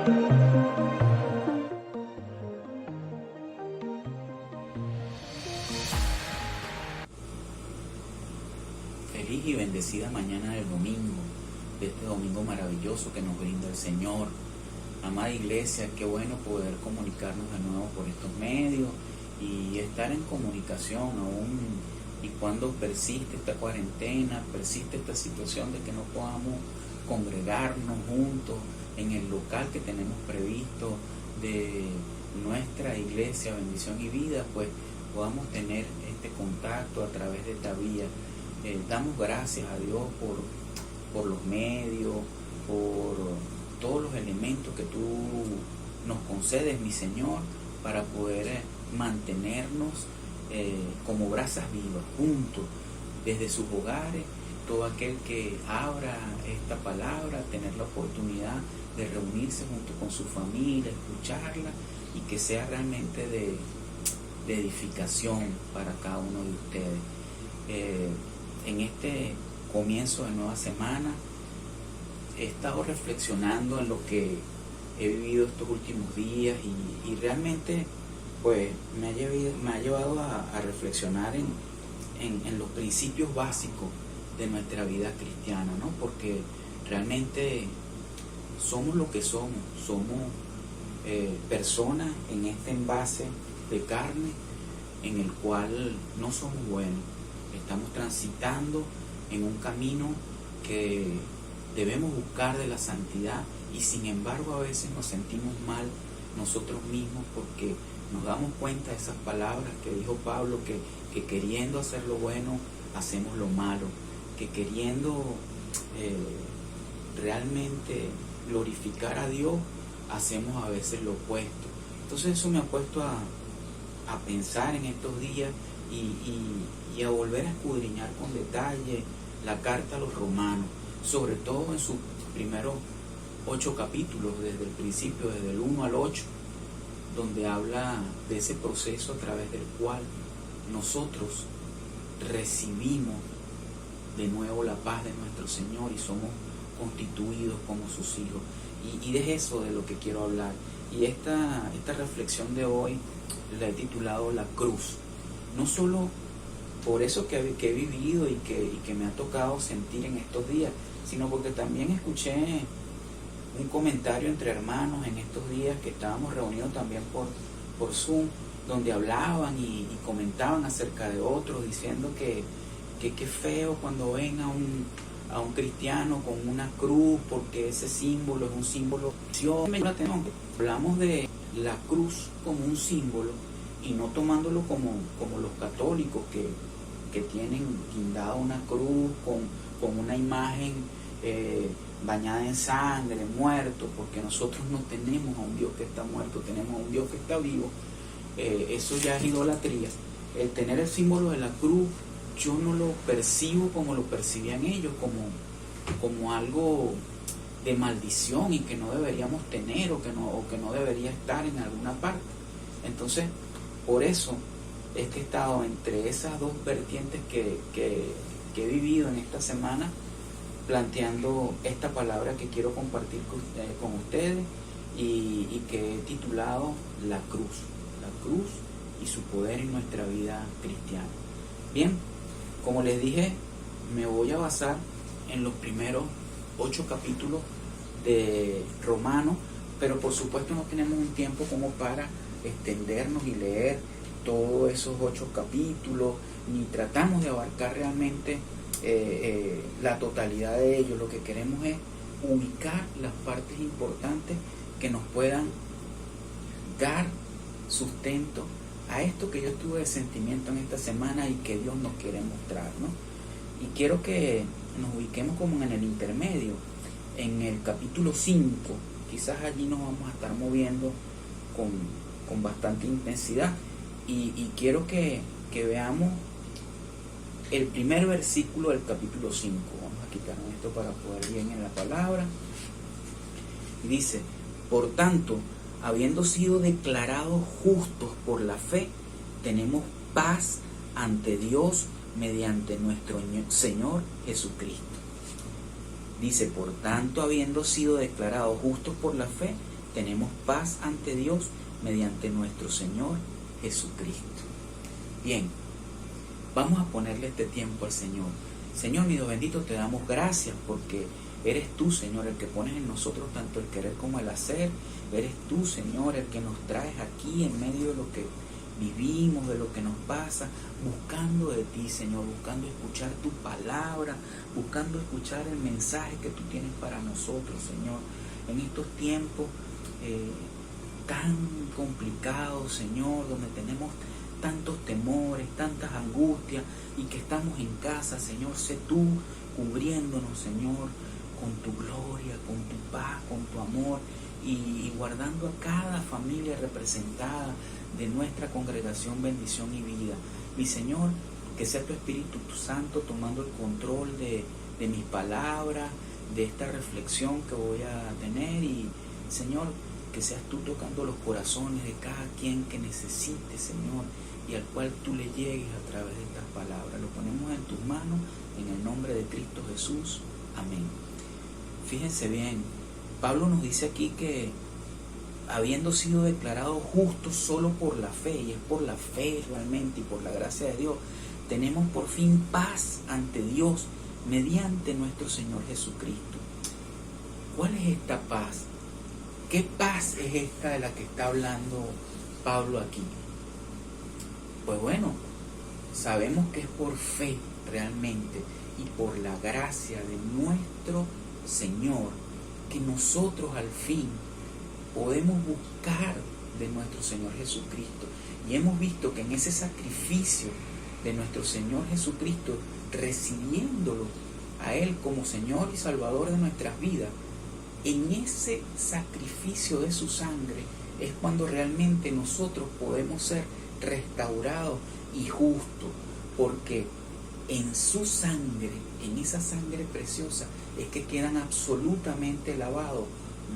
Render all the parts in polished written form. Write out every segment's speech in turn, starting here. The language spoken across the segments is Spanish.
Feliz y bendecida mañana del domingo, de este domingo maravilloso que nos brinda el Señor. Amada iglesia, qué bueno poder comunicarnos de nuevo por estos medios y estar en comunicación aún y cuando persiste esta cuarentena, persiste esta situación de que no podamos congregarnos juntos en el local que tenemos previsto de nuestra iglesia Bendición y Vida, pues podamos tener este contacto a través de esta vía. Damos gracias a Dios por los medios, por todos los elementos que tú nos concedes, mi Señor, para poder mantenernos como brasas vivas, juntos, desde sus hogares. Todo aquel que abra esta palabra, tener la oportunidad de reunirse junto con su familia, escucharla y que sea realmente de edificación para cada uno de ustedes. En este comienzo de nueva semana he estado reflexionando en lo que he vivido estos últimos días y realmente pues me ha llevado a reflexionar en los principios básicos de nuestra vida cristiana, ¿no? Porque realmente somos lo que somos personas en este envase de carne en el cual no somos buenos. Estamos transitando en un camino que debemos buscar de la santidad y sin embargo a veces nos sentimos mal nosotros mismos porque nos damos cuenta de esas palabras que dijo Pablo, que queriendo hacer lo bueno hacemos lo malo, que queriendo realmente glorificar a Dios hacemos a veces lo opuesto. Entonces eso me ha puesto a pensar en estos días y a volver a escudriñar con detalle la carta a los romanos, sobre todo en sus primeros 8 capítulos, desde el principio, desde el 1 al 8, donde habla de ese proceso a través del cual nosotros recibimos de nuevo la paz de nuestro Señor y somos constituidos como sus hijos. Y de eso de lo que quiero hablar. Y esta reflexión de hoy la he titulado La Cruz. No solo por eso que he vivido y que me ha tocado sentir en estos días, sino porque también escuché un comentario entre hermanos en estos días que estábamos reunidos también por Zoom, donde hablaban y comentaban acerca de otros, diciendo que qué feo cuando ven a un cristiano con una cruz, porque ese símbolo es un símbolo. Hablamos de la cruz como un símbolo y no tomándolo como los católicos que tienen guindada una cruz con una imagen bañada en sangre, muerto, porque nosotros no tenemos a un Dios que está muerto, tenemos a un Dios que está vivo. Eso ya es idolatría. El tener el símbolo de la cruz, yo no lo percibo como lo percibían ellos, como algo de maldición y que no deberíamos tener o que no debería estar en alguna parte. Entonces, por eso es que he estado entre esas dos vertientes que he vivido en esta semana, planteando esta palabra que quiero compartir con ustedes y que he titulado La Cruz y su poder en nuestra vida cristiana. Bien, como les dije, me voy a basar en los primeros 8 capítulos de Romanos, pero por supuesto no tenemos un tiempo como para extendernos y leer todos esos 8 capítulos, ni tratamos de abarcar realmente la totalidad de ellos. Lo que queremos es ubicar las partes importantes que nos puedan dar sustento a esto que yo tuve de sentimiento en esta semana y que Dios nos quiere mostrar, ¿no? Y quiero que nos ubiquemos como en el intermedio, en el capítulo 5. Quizás allí nos vamos a estar moviendo con bastante intensidad y quiero que veamos el primer versículo del capítulo 5. Vamos a quitarnos esto para poder bien en la palabra. Dice: por tanto, habiendo sido declarados justos por la fe, tenemos paz ante Dios mediante nuestro Señor Jesucristo. Dice: por tanto, habiendo sido declarados justos por la fe, tenemos paz ante Dios mediante nuestro Señor Jesucristo. Bien, vamos a ponerle este tiempo al Señor. Señor, mi Dios bendito, te damos gracias porque eres tú, Señor, el que pones en nosotros tanto el querer como el hacer. Eres tú, Señor, el que nos traes aquí en medio de lo que vivimos, de lo que nos pasa, buscando de ti, Señor, buscando escuchar tu palabra, buscando escuchar el mensaje que tú tienes para nosotros, Señor, en estos tiempos tan complicados, Señor, donde tenemos tantos temores, tantas angustias y que estamos en casa, Señor. Sé tú cubriéndonos, Señor, con tu gloria, con tu paz, con tu amor y guardando a cada familia representada de nuestra congregación Bendición y Vida. Mi Señor, que sea tu Espíritu Santo tomando el control de mis palabras, de esta reflexión que voy a tener y, Señor, que seas tú tocando los corazones de cada quien que necesite, Señor, y al cual tú le llegues a través de estas palabras. Lo ponemos en tus manos, en el nombre de Cristo Jesús. Amén. Fíjense bien, Pablo nos dice aquí que habiendo sido declarados justos solo por la fe, y es por la fe realmente y por la gracia de Dios, tenemos por fin paz ante Dios mediante nuestro Señor Jesucristo. ¿Cuál es esta paz? ¿Qué paz es esta de la que está hablando Pablo aquí? Pues bueno, sabemos que es por fe realmente y por la gracia de nuestro Señor que nosotros al fin podemos buscar de nuestro Señor Jesucristo. Y hemos visto que en ese sacrificio de nuestro Señor Jesucristo, recibiéndolo a Él como Señor y Salvador de nuestras vidas, en ese sacrificio de su sangre es cuando realmente nosotros podemos ser restaurados y justos, porque en su sangre, en esa sangre preciosa, es que quedan absolutamente lavados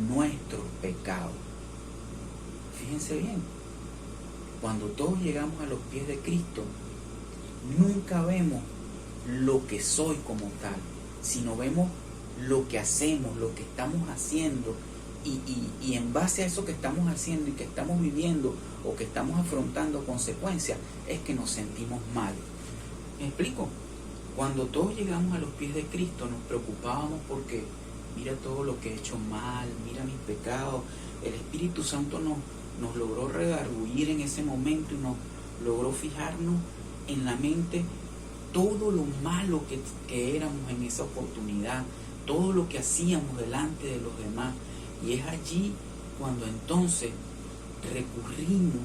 nuestros pecados. Fíjense bien, cuando todos llegamos a los pies de Cristo, nunca vemos lo que soy como tal, sino vemos lo que hacemos, lo que estamos haciendo, y en base a eso que estamos haciendo y que estamos viviendo o que estamos afrontando consecuencias, es que nos sentimos mal. ¿Me explico? Cuando todos llegamos a los pies de Cristo nos preocupábamos porque mira todo lo que he hecho mal, mira mis pecados. El Espíritu Santo nos logró redarguir en ese momento y nos logró fijarnos en la mente todo lo malo que éramos en esa oportunidad, todo lo que hacíamos delante de los demás. Y es allí cuando entonces recurrimos,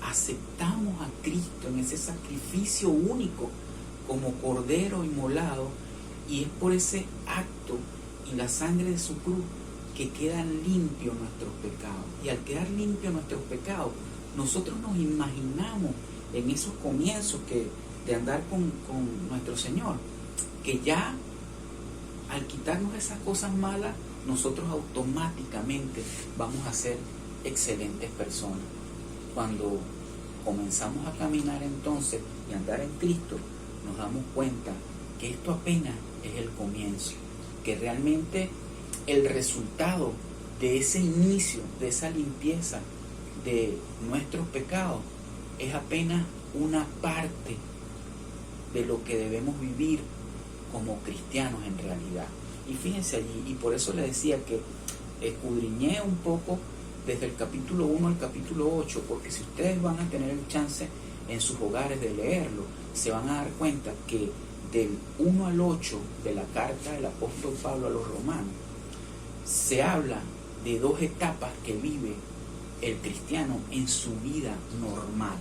aceptamos a Cristo en ese sacrificio único como cordero inmolado, y es por ese acto y la sangre de su cruz que quedan limpios nuestros pecados. Y al quedar limpios nuestros pecados, nosotros nos imaginamos en esos comienzos de andar con nuestro Señor, que ya al quitarnos esas cosas malas, nosotros automáticamente vamos a ser excelentes personas. Cuando comenzamos a caminar entonces y andar en Cristo, nos damos cuenta que esto apenas es el comienzo, que realmente el resultado de ese inicio, de esa limpieza de nuestros pecados, es apenas una parte de lo que debemos vivir como cristianos en realidad. Y fíjense allí, y por eso les decía que escudriñé un poco desde el capítulo 1 al capítulo 8, porque si ustedes van a tener el chance en sus hogares de leerlo, se van a dar cuenta que del 1 al 8 de la carta del apóstol Pablo a los romanos, se habla de dos etapas que vive el cristiano en su vida normal.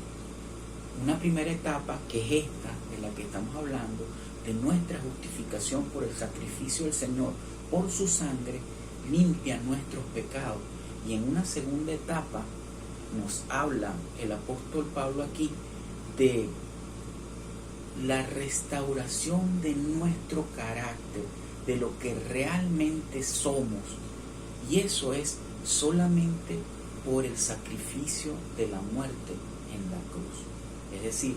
Una primera etapa, que es esta de la que estamos hablando, de nuestra justificación por el sacrificio del Señor, por su sangre, limpia nuestros pecados. Y en una segunda etapa nos habla el apóstol Pablo aquí de la restauración de nuestro carácter, de lo que realmente somos. Y eso es solamente por el sacrificio de la muerte en la cruz. Es decir,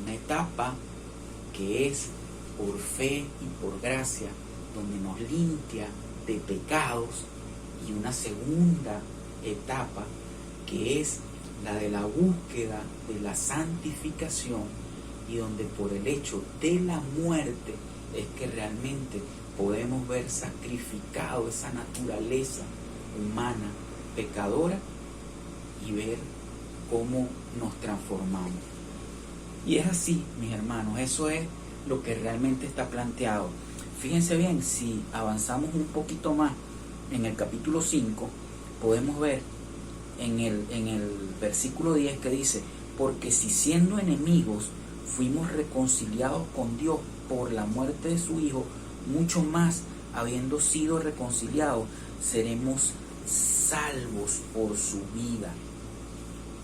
una etapa que es por fe y por gracia, donde nos limpia de pecados, y una segunda etapa, que es la de la búsqueda de la santificación, y donde por el hecho de la muerte es que realmente podemos ver sacrificado esa naturaleza humana pecadora y ver cómo nos transformamos. Y es así, mis hermanos, eso es lo que realmente está planteado. Fíjense bien, si avanzamos un poquito más en el capítulo 5, podemos ver en el versículo 10 que dice: porque si siendo enemigos fuimos reconciliados con Dios por la muerte de su Hijo, mucho más, habiendo sido reconciliados, seremos salvos por su vida.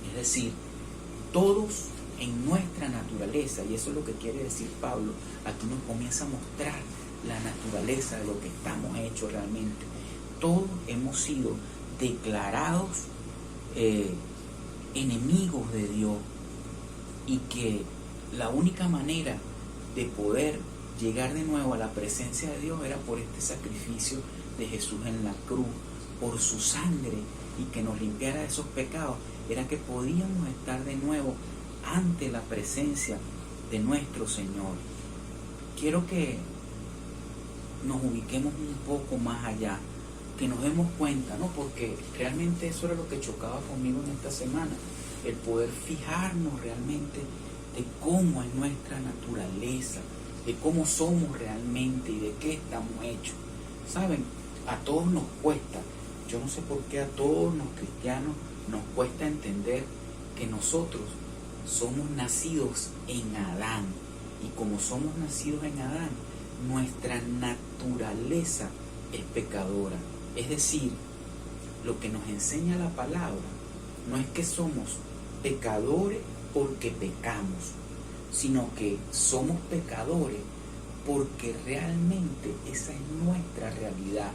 Es decir, todos en nuestra naturaleza, y eso es lo que quiere decir Pablo, aquí nos comienza a mostrar la naturaleza de lo que estamos hechos realmente. Todos hemos sido declarados enemigos de Dios, y que la única manera de poder llegar de nuevo a la presencia de Dios era por este sacrificio de Jesús en la cruz, por su sangre, y que nos limpiara de esos pecados, era que podíamos estar de nuevo ante la presencia de nuestro Señor. Quiero que nos ubiquemos un poco más allá, que nos demos cuenta, ¿no? Porque realmente eso era lo que chocaba conmigo en esta semana, el poder fijarnos realmente de cómo es nuestra naturaleza, de cómo somos realmente y de qué estamos hechos. ¿Saben? A todos nos cuesta, yo no sé por qué a todos los cristianos nos cuesta entender que nosotros somos nacidos en Adán, y como somos nacidos en Adán, nuestra naturaleza es pecadora. Es decir, lo que nos enseña la palabra no es que somos pecadores porque pecamos, sino que somos pecadores porque realmente esa es nuestra realidad.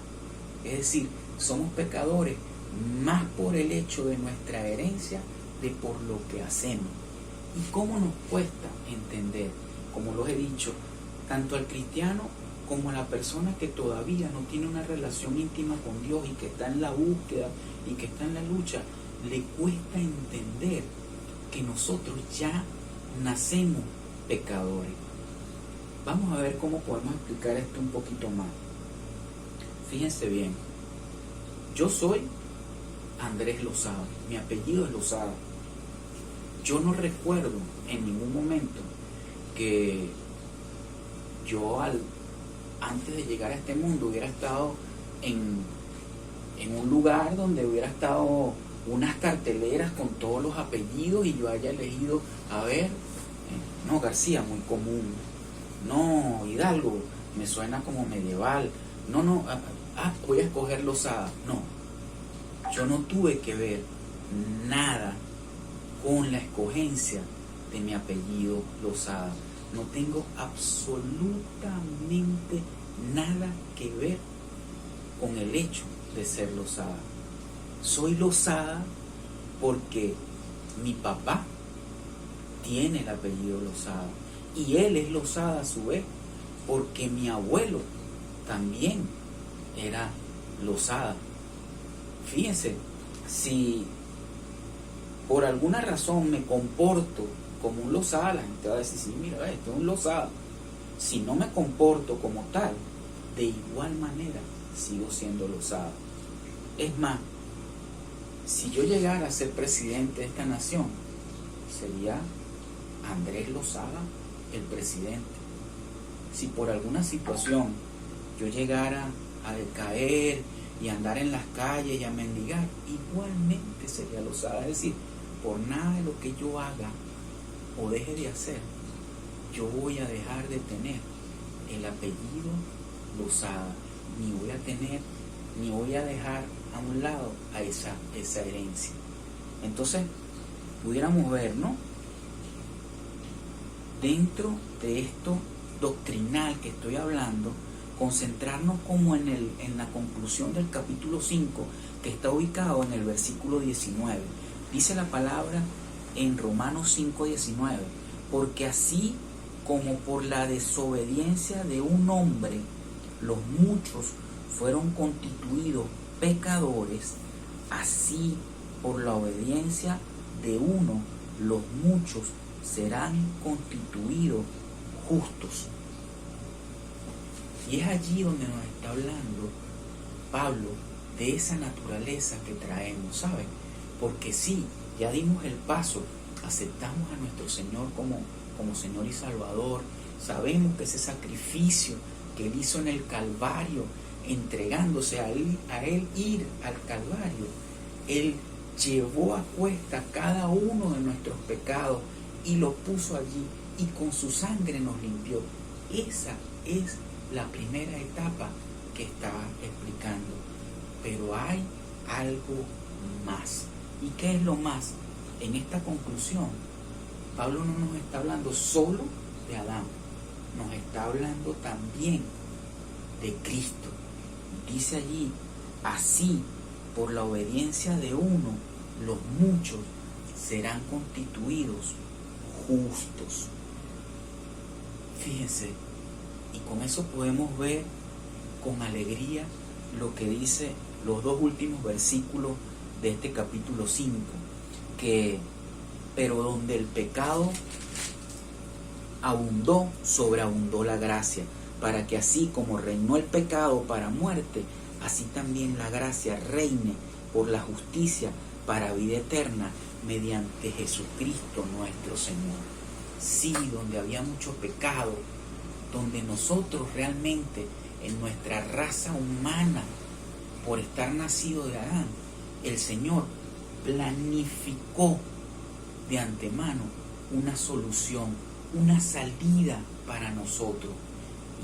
Es decir, somos pecadores más por el hecho de nuestra herencia de por lo que hacemos. ¿Y cómo nos cuesta entender? Como los he dicho, tanto al cristiano como a la persona que todavía no tiene una relación íntima con Dios y que está en la búsqueda y que está en la lucha, le cuesta entender que nosotros ya nacemos pecadores. Vamos a ver cómo podemos explicar esto un poquito más. Fíjense bien, yo soy Andrés Lozada, mi apellido es Lozada. Yo no recuerdo en ningún momento que yo antes de llegar a este mundo hubiera estado en un lugar donde hubiera estado unas carteleras con todos los apellidos y yo haya elegido, a ver, no, García, muy común, no, Hidalgo, me suena como medieval, no, voy a escoger Lozada. No, yo no tuve que ver nada con la escogencia de mi apellido Lozada. No tengo absolutamente nada que ver con el hecho de ser Lozada. Soy Lozada porque mi papá tiene el apellido Lozada, y él es Lozada a su vez porque mi abuelo también era Lozada. Fíjense, si por alguna razón me comporto como un Lozada, la gente va a decir, sí, mira, esto es un Lozada. Si no me comporto como tal, de igual manera sigo siendo Lozada. Es más, si yo llegara a ser presidente de esta nación, sería Andrés Lozada el presidente. Si por alguna situación yo llegara a decaer y a andar en las calles y a mendigar, igualmente sería Lozada. Es decir, por nada de lo que yo haga o deje de hacer, yo voy a dejar de tener el apellido Lozada, ni voy a dejar a un lado a esa herencia. Entonces, pudiéramos ver, ¿no? Dentro de esto doctrinal que estoy hablando, concentrarnos como en la conclusión del capítulo 5, que está ubicado en el versículo 19. Dice la palabra en Romanos 5:19, porque así como por la desobediencia de un hombre los muchos fueron constituidos pecadores, Así, por la obediencia de uno, los muchos serán constituidos justos. Y es allí donde nos está hablando Pablo de esa naturaleza que traemos, ¿saben? Porque sí, ya dimos el paso, aceptamos a nuestro Señor como Señor y Salvador, sabemos que ese sacrificio que Él hizo en el Calvario, entregándose a él ir al Calvario, Él llevó a cuesta cada uno de nuestros pecados y los puso allí y con su sangre nos limpió. Esa es la primera etapa que estaba explicando. Pero hay algo más. ¿Y qué es lo más? En esta conclusión, Pablo no nos está hablando solo de Adán, nos está hablando también de Cristo. Dice allí, así, por la obediencia de uno, los muchos serán constituidos justos. Fíjense, y con eso podemos ver con alegría lo que dice los dos últimos versículos de este capítulo 5, que pero donde el pecado abundó, sobreabundó la gracia, para que así como reinó el pecado para muerte, así también la gracia reine por la justicia para vida eterna mediante Jesucristo nuestro Señor. Sí, donde había mucho pecado, donde nosotros realmente en nuestra raza humana, por estar nacido de Adán, el Señor planificó de antemano una solución, una salida para nosotros.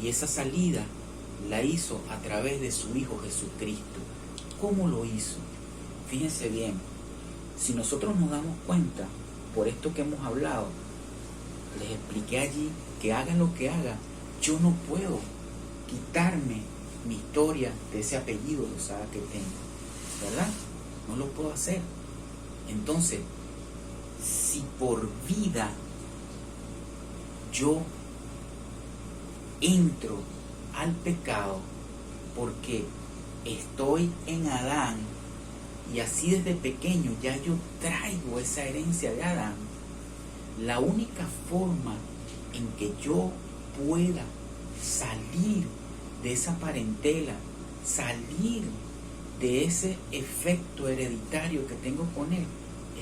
Y esa salida la hizo a través de su Hijo Jesucristo. ¿Cómo lo hizo? Fíjense bien, si nosotros nos damos cuenta, por esto que hemos hablado, les expliqué allí que haga lo que haga, yo no puedo quitarme mi historia de ese apellido de Osada que tengo, ¿verdad? No lo puedo hacer. Entonces, si por vida yo entro al pecado porque estoy en Adán y así desde pequeño ya yo traigo esa herencia de Adán, la única forma en que yo pueda salir de esa parentela, salir de ese efecto hereditario que tengo con él,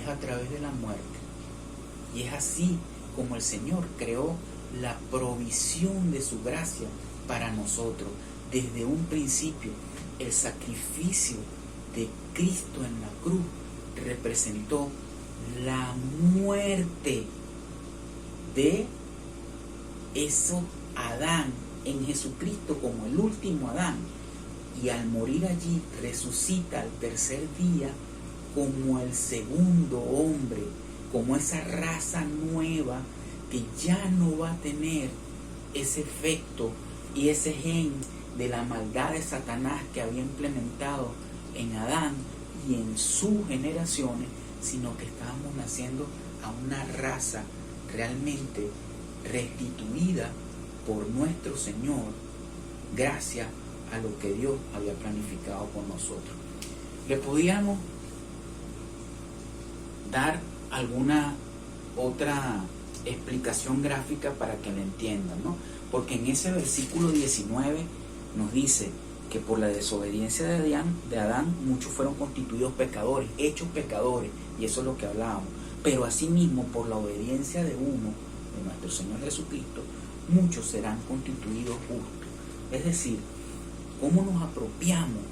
es a través de la muerte. Y es así como el Señor creó la provisión de su gracia para nosotros. Desde un principio, el sacrificio de Cristo en la cruz representó la muerte de eso Adán en Jesucristo como el último Adán, y al morir allí resucita al tercer día como el segundo hombre, como esa raza nueva que ya no va a tener ese efecto y ese gen de la maldad de Satanás que había implementado en Adán y en sus generaciones, sino que estábamos naciendo a una raza realmente restituida por nuestro Señor, gracias a lo que Dios había planificado con nosotros. Le podíamos dar alguna otra explicación gráfica para que lo entiendan, ¿no? Porque en ese versículo 19 nos dice que por la desobediencia de Adán muchos fueron constituidos pecadores, hechos pecadores, y eso es lo que hablábamos. Pero asimismo, por la obediencia de uno, de nuestro Señor Jesucristo, muchos serán constituidos justos. Es decir, ¿cómo nos apropiamos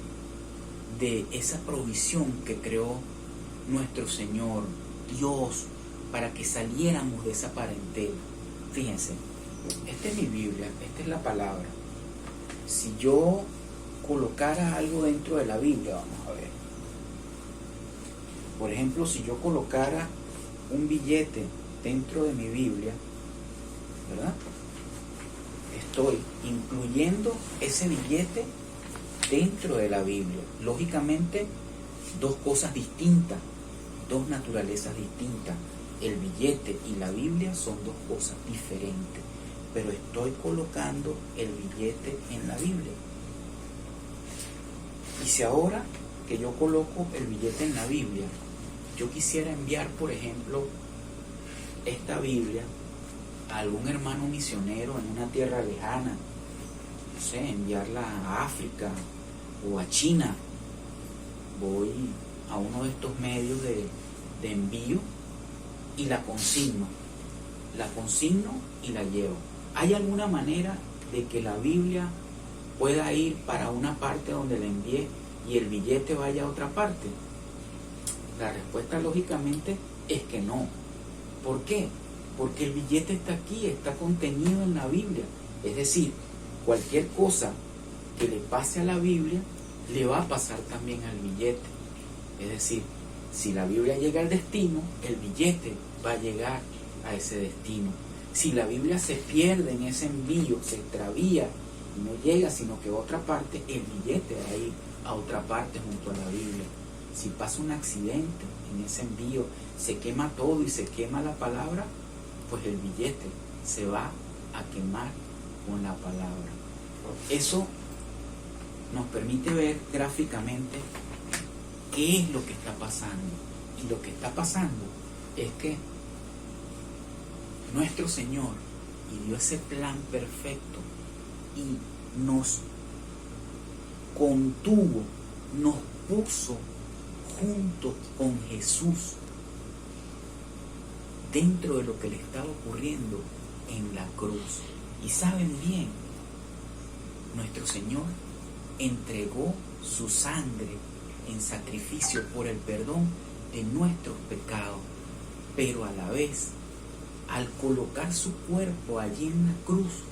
de esa provisión que creó nuestro Señor, Dios, para que saliéramos de esa parentela? Fíjense, esta es mi Biblia, esta es la palabra. Si yo colocara algo dentro de la Biblia, vamos a ver. Por ejemplo, si yo colocara un billete dentro de mi Biblia, ¿verdad? Estoy incluyendo ese billete dentro de la Biblia. Lógicamente, dos cosas distintas, dos naturalezas distintas. El billete y la Biblia son dos cosas diferentes, pero estoy colocando el billete en la Biblia. Y si ahora que yo coloco el billete en la Biblia, yo quisiera enviar, por ejemplo, esta Biblia a algún hermano misionero en una tierra lejana, no sé, enviarla a África o a China, voy a uno de estos medios de envío y la consigno y la llevo. ¿Hay alguna manera de que la Biblia pueda ir para una parte donde la envié y el billete vaya a otra parte? La respuesta lógicamente es que no. ¿Por qué? Porque el billete está aquí, está contenido en la Biblia. Es decir, cualquier cosa que le pase a la Biblia le va a pasar también al billete. Es decir, si la Biblia llega al destino, el billete va a llegar a ese destino. Si la Biblia se pierde en ese envío, se extravía y no llega sino que a otra parte, el billete va a ir a otra parte junto a la Biblia. Si pasa un accidente en ese envío, se quema todo y se quema la palabra, pues el billete se va a quemar con la palabra. Eso nos permite ver gráficamente qué es lo que está pasando. Y lo que está pasando es que nuestro Señor dio ese plan perfecto y nos contuvo, nos puso junto con Jesús dentro de lo que le estaba ocurriendo en la cruz. Y saben bien, nuestro Señor entregó su sangre en sacrificio por el perdón de nuestros pecados, pero a la vez, al colocar su cuerpo allí en la cruz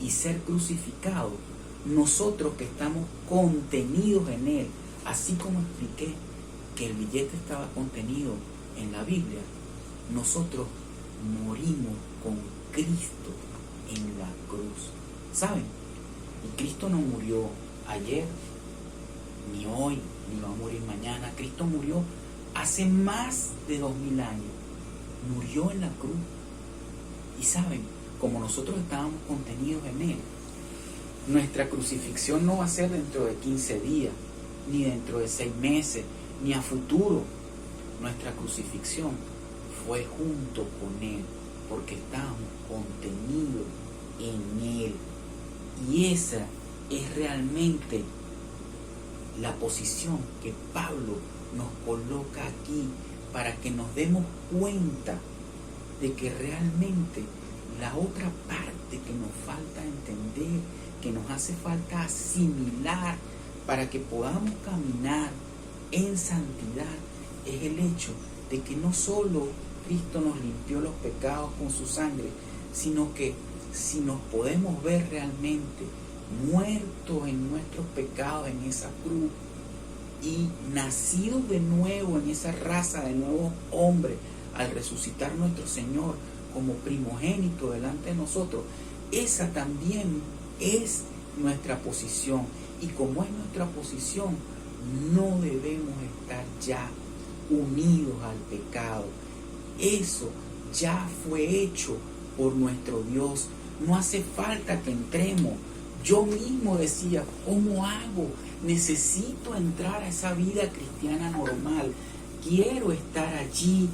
y ser crucificado, nosotros que estamos contenidos en Él, así como expliqué que el billete estaba contenido en la Biblia, nosotros morimos con Cristo en la cruz. ¿Saben? Y Cristo no murió ayer, ni hoy, ni va a morir mañana. Cristo murió hace más de 2000 años. Murió en la cruz. Y saben, como nosotros estábamos contenidos en Él, nuestra crucifixión no va a ser dentro de 15 días, ni dentro de 6 meses, ni a futuro. Nuestra crucifixión fue junto con Él, porque estábamos contenidos en Él. Y esa es realmente la posición que Pablo nos coloca aquí, para que nos demos cuenta de que realmente la otra parte que nos falta entender, que nos hace falta asimilar para que podamos caminar en santidad, es el hecho de que no solo Cristo nos limpió los pecados con su sangre, sino que si nos podemos ver realmente muertos en nuestros pecados en esa cruz y nacidos de nuevo en esa raza de nuevos hombres al resucitar nuestro Señor como primogénito delante de nosotros, esa también es nuestra posición. Y como es nuestra posición, no debemos estar ya unidos al pecado. Eso ya fue hecho por nuestro Dios. No hace falta que entremos. Yo mismo decía, ¿cómo hago? Necesito entrar a esa vida cristiana normal. Quiero estar allí.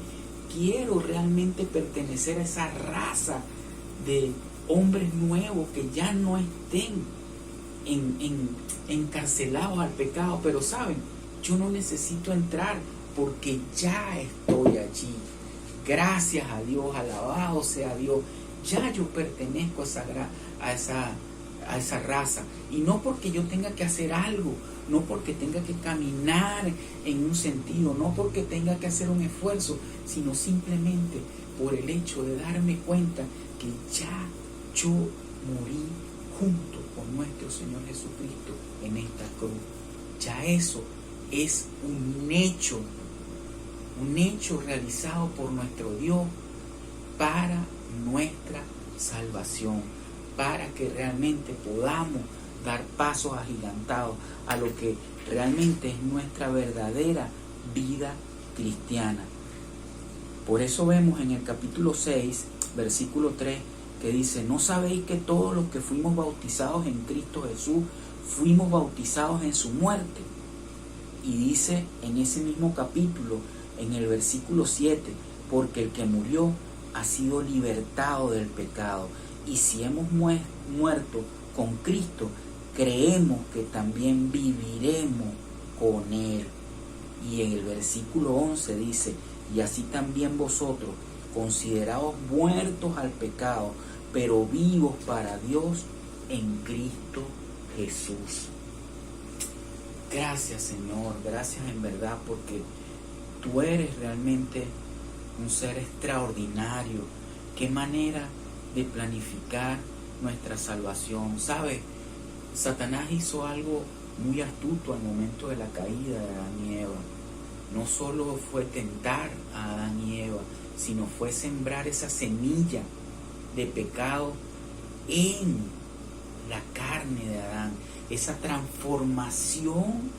Quiero realmente pertenecer a esa raza de hombres nuevos que ya no estén encarcelados al pecado. Pero saben, yo no necesito entrar porque ya estoy allí. Gracias a Dios, alabado sea Dios. Ya yo pertenezco a esa raza. Y no porque yo tenga que hacer algo, no porque tenga que caminar en un sentido, no porque tenga que hacer un esfuerzo, sino simplemente por el hecho de darme cuenta que ya yo morí junto con nuestro Señor Jesucristo en esta cruz. Ya eso es un hecho realizado por nuestro Dios para nuestra salvación, para que realmente podamos dar pasos agigantados a lo que realmente es nuestra verdadera vida cristiana. Por eso vemos en el capítulo 6, versículo 3, que dice: ¿no sabéis que todos los que fuimos bautizados en Cristo Jesús, fuimos bautizados en su muerte? Y dice en ese mismo capítulo, en el versículo 7, porque el que murió ha sido libertado del pecado. Y si hemos muerto con Cristo, creemos que también viviremos con Él. Y en el versículo 11 dice, y así también vosotros, considerados muertos al pecado, pero vivos para Dios en Cristo Jesús. Gracias, Señor, gracias en verdad, porque tú eres realmente un ser extraordinario. Qué manera de planificar nuestra salvación. ¿Sabes? Satanás hizo algo muy astuto al momento de la caída de Adán y Eva. No solo fue tentar a Adán y Eva, sino fue sembrar esa semilla de pecado en la carne de Adán, esa transformación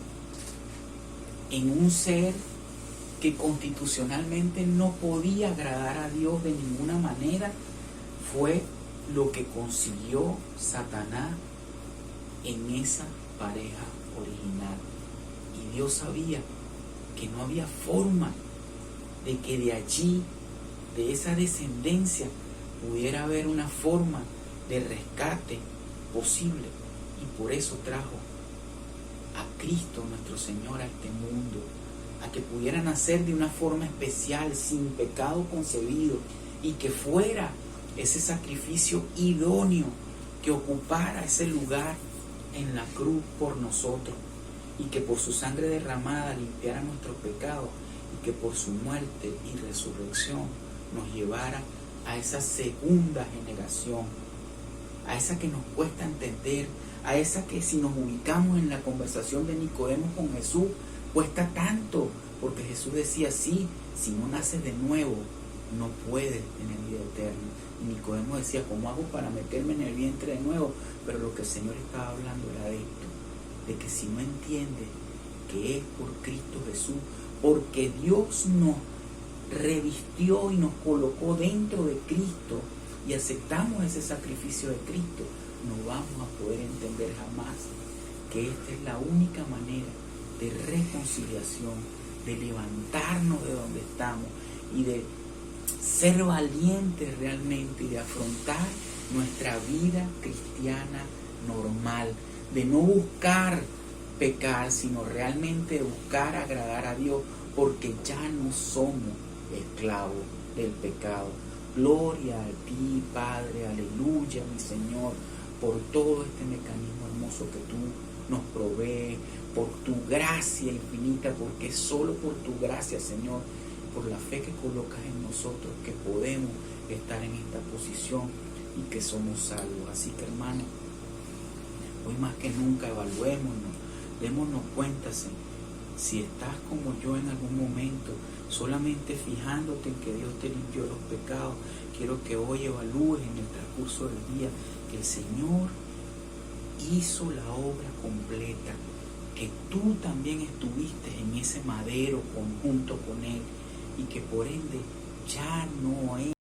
en un ser que constitucionalmente no podía agradar a Dios de ninguna manera, fue lo que consiguió Satanás en esa pareja original. Y Dios sabía que no había forma de que de allí, de esa descendencia, pudiera haber una forma de rescate posible. Y por eso trajo a Cristo nuestro Señor a este mundo, a que pudiera nacer de una forma especial, sin pecado concebido, y que fuera ese sacrificio idóneo, que ocupara ese lugar en la cruz por nosotros, y que por su sangre derramada limpiara nuestros pecados, y que por su muerte y resurrección nos llevara a esa segunda generación, a esa que nos cuesta entender, a esa que si nos ubicamos en la conversación de Nicodemo con Jesús, cuesta tanto, porque Jesús decía, sí, si no naces de nuevo, no puedes tener vida eterna. Y Nicodemo decía, ¿cómo hago para meterme en el vientre de nuevo? Pero lo que el Señor estaba hablando era de esto, de que si no entiendes que es por Cristo Jesús, porque Dios nos revistió y nos colocó dentro de Cristo y aceptamos ese sacrificio de Cristo, no vamos a poder entender jamás que esta es la única manera de reconciliación, de levantarnos de donde estamos y de ser valientes realmente y de afrontar nuestra vida cristiana normal, de no buscar pecar, sino realmente buscar agradar a Dios, porque ya no somos esclavos del pecado. Gloria a ti, Padre, aleluya, mi Señor, por todo este mecanismo hermoso que tú nos provees, por tu gracia infinita, porque es solo por tu gracia, Señor, por la fe que colocas en nosotros, que podemos estar en esta posición y que somos salvos. Así que, hermano, hoy más que nunca evaluémonos, démonos cuenta, si estás como yo en algún momento, solamente fijándote en que Dios te limpió los pecados, quiero que hoy evalúes en el transcurso del día que el Señor hizo la obra completa, que tú también estuviste en ese madero junto con Él, y que por ende ya no es